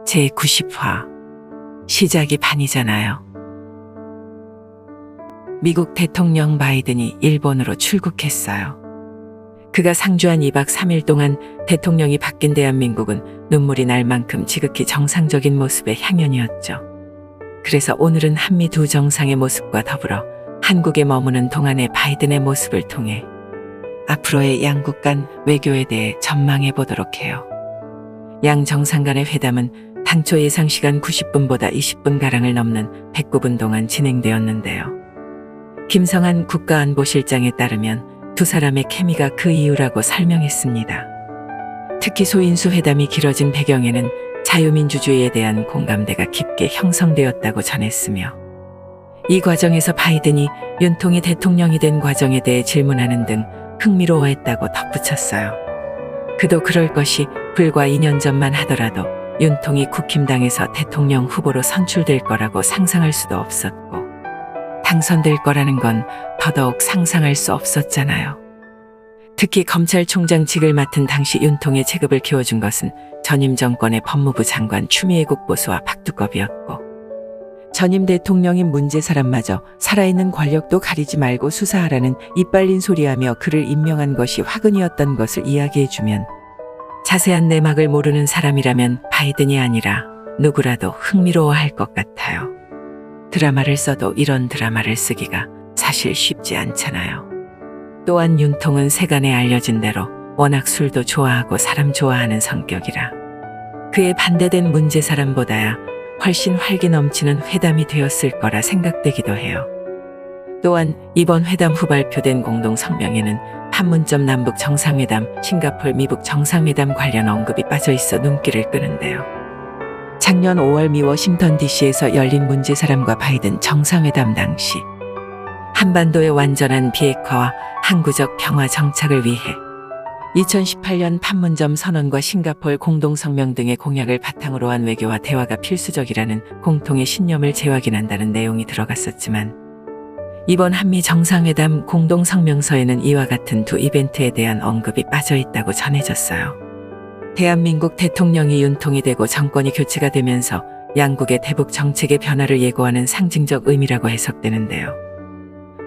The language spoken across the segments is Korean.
제90화 시작이 반이잖아요. 미국 대통령 바이든이 일본으로 출국했어요. 그가 상주한 2박 3일 동안 대통령이 바뀐 대한민국은 눈물이 날 만큼 지극히 정상적인 모습의 향연이었죠. 그래서 오늘은 한미 두 정상의 모습과 더불어 한국에 머무는 동안의 바이든의 모습을 통해 앞으로의 양국 간 외교에 대해 전망해 보도록 해요. 양 정상 간의 회담은 당초 예상 시간 90분보다 20분가량을 넘는 109분 동안 진행되었는데요. 김성한 국가안보실장에 따르면 두 사람의 케미가 그 이유라고 설명했습니다. 특히 소인수 회담이 길어진 배경에는 자유민주주의에 대한 공감대가 깊게 형성되었다고 전했으며 이 과정에서 바이든이 윤통이 대통령이 된 과정에 대해 질문하는 등 흥미로워했다고 덧붙였어요. 그도 그럴 것이 불과 2년 전만 하더라도 윤통이 국힘당에서 대통령 후보로 선출될 거라고 상상할 수도 없었고 당선될 거라는 건 더더욱 상상할 수 없었잖아요. 특히 검찰총장직을 맡은 당시 윤통의 체급을 키워준 것은 전임 정권의 법무부 장관 추미애 국보수와 박두겁이었고 전임 대통령인 문제사람마저 살아있는 권력도 가리지 말고 수사하라는 이빨린 소리하며 그를 임명한 것이 화근이었던 것을 이야기해주면 자세한 내막을 모르는 사람이라면 바이든이 아니라 누구라도 흥미로워할 것 같아요. 드라마를 써도 이런 드라마를 쓰기가 사실 쉽지 않잖아요. 또한 윤통은 세간에 알려진 대로 워낙 술도 좋아하고 사람 좋아하는 성격이라 그에 반대된 문제사람보다야 훨씬 활기 넘치는 회담이 되었을 거라 생각되기도 해요. 또한 이번 회담 후 발표된 공동성명에는 판문점 남북 정상회담, 싱가포르 미북 정상회담 관련 언급이 빠져있어 눈길을 끄는데요. 작년 5월 미 워싱턴 DC에서 열린 문제사람과 바이든 정상회담 당시 한반도의 완전한 비핵화와 항구적 평화 정착을 위해 2018년 판문점 선언과 싱가포르 공동성명 등의 공약을 바탕으로 한 외교와 대화가 필수적이라는 공통의 신념을 재확인한다는 내용이 들어갔었지만 이번 한미 정상회담 공동성명서에는 이와 같은 두 이벤트에 대한 언급이 빠져있다고 전해졌어요. 대한민국 대통령이 윤통이 되고 정권이 교체가 되면서 양국의 대북 정책의 변화를 예고하는 상징적 의미라고 해석되는데요.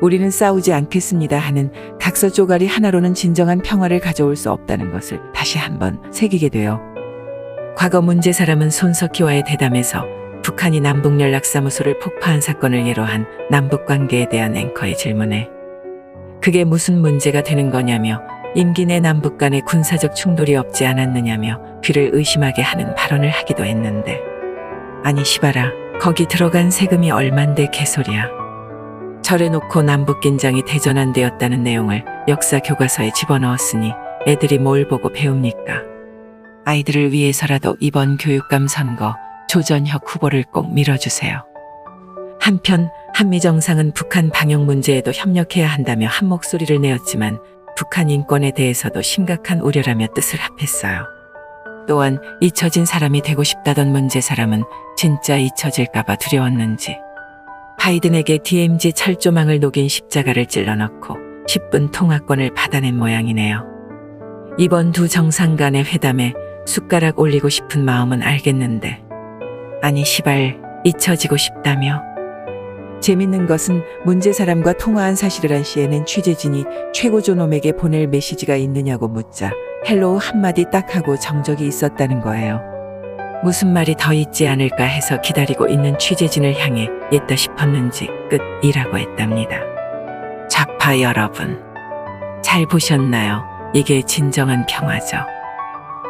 우리는 싸우지 않겠습니다 하는 각서 쪼가리 하나로는 진정한 평화를 가져올 수 없다는 것을 다시 한번 새기게 돼요. 과거 문제사람은 손석희와의 대담에서 북한이 남북연락사무소를 폭파한 사건을 예로 한 남북관계에 대한 앵커의 질문에 그게 무슨 문제가 되는 거냐며 임기 내 남북 간의 군사적 충돌이 없지 않았느냐며 귀를 의심하게 하는 발언을 하기도 했는데 아니 시발아 거기 들어간 세금이 얼만데 개소리야. 절해놓고 남북긴장이 대전환되었다는 내용을 역사 교과서에 집어넣었으니 애들이 뭘 보고 배웁니까? 아이들을 위해서라도 이번 교육감 선거 조전혁 후보를 꼭 밀어주세요. 한편 한미 정상은 북한 방역 문제에도 협력해야 한다며 한 목소리를 내었지만 북한 인권에 대해서도 심각한 우려라며 뜻을 합했어요. 또한 잊혀진 사람이 되고 싶다던 문제사람은 진짜 잊혀질까봐 두려웠는지 바이든에게 DMZ 철조망을 녹인 십자가를 찔러넣고 10분 통화권을 받아낸 모양이네요. 이번 두 정상 간의 회담에 숟가락 올리고 싶은 마음은 알겠는데 아니 시발 잊혀지고 싶다며? 재밌는 것은 문제사람과 통화한 사실을 한 CNN 취재진이 최고존엄에게 보낼 메시지가 있느냐고 묻자 헬로우 한마디 딱 하고 정적이 있었다는 거예요. 무슨 말이 더 있지 않을까 해서 기다리고 있는 취재진을 향해 옛다 싶었는지 끝이라고 했답니다. 좌파 여러분, 잘 보셨나요? 이게 진정한 평화죠.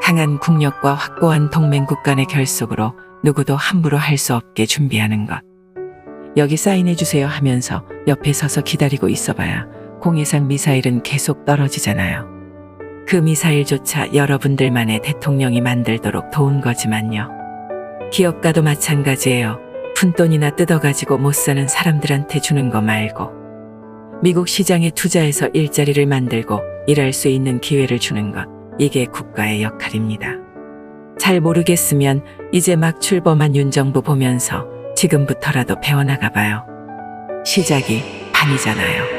강한 국력과 확고한 동맹국 간의 결속으로 누구도 함부로 할 수 없게 준비하는 것. 여기 사인해주세요 하면서 옆에 서서 기다리고 있어봐야 공해상 미사일은 계속 떨어지잖아요. 그 미사일조차 여러분들만의 대통령이 만들도록 도운 거지만요. 기업가도 마찬가지예요. 푼돈이나 뜯어가지고 못 사는 사람들한테 주는 거 말고 미국 시장에 투자해서 일자리를 만들고 일할 수 있는 기회를 주는 것. 이게 국가의 역할입니다. 잘 모르겠으면 이제 막 출범한 윤 정부 보면서 지금부터라도 배워나가 봐요. 시작이 반이잖아요.